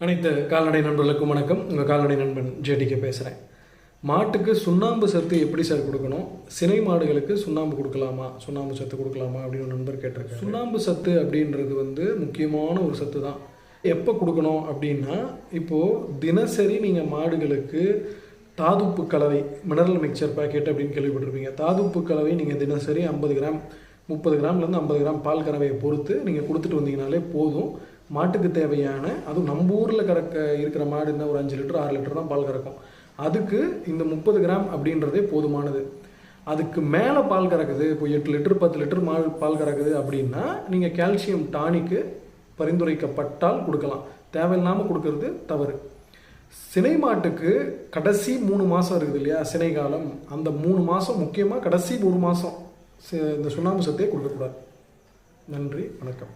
அனைத்து கால்நடை நண்பர்களுக்கும் வணக்கம். உங்கள் கால்நடை நண்பன் ஜேடிகே பேசுகிறேன். மாட்டுக்கு சுண்ணாம்பு சத்து எப்படி சார் கொடுக்கணும், சினை மாடுகளுக்கு சுண்ணாம்பு கொடுக்கலாமா, சுண்ணாம்பு சத்து கொடுக்கலாமா அப்படின்னு ஒரு நண்பர் கேட்டிருக்காரு. சுண்ணாம்பு சத்து அப்படின்றது முக்கியமான ஒரு சத்து தான். எப்போ கொடுக்கணும் அப்படின்னா, இப்போது தினசரி நீங்கள் மாடுகளுக்கு தாதுப்பு கலவை, மினரல் மிக்சர் பேக்கெட் அப்படின்னு கேள்விப்பட்டிருப்பீங்க. தாதுப்பு கலவை நீங்கள் தினசரி 50 கிராம் 30 கிராம்லேருந்து 50 கிராம் பால் கறவையை பொறுத்து நீங்கள் கொடுத்துட்டு வந்தீங்கனாலே போதும். மாட்டுக்கு தேவையான, அதுவும் நம்ம ஊரில் இருக்கிற மாடுன்னா ஒரு 5 லிட்டர் 6 லிட்டர் தான் பால் கறக்கும். அதுக்கு இந்த 30 கிராம் அப்படின்றதே போதுமானது. அதுக்கு மேலே பால் கறக்குது, இப்போ 8 லிட்டர் 10 லிட்டர் பால் கறக்குது அப்படின்னா நீங்கள் கால்சியம் டானிக்கு பரிந்துரைக்கப்பட்டால் கொடுக்கலாம். தேவையில்லாமல் கொடுக்கறது தவறு. சினை மாட்டுக்கு கடைசி 3 மாதம் இருக்குது இல்லையா, சினை காலம், அந்த 3 மாதம் முக்கியமாக கடைசி 1 மாதம் இந்த சுண்ணாம்பு சத்தையே கொடுக்கக்கூடாது. நன்றி, வணக்கம்.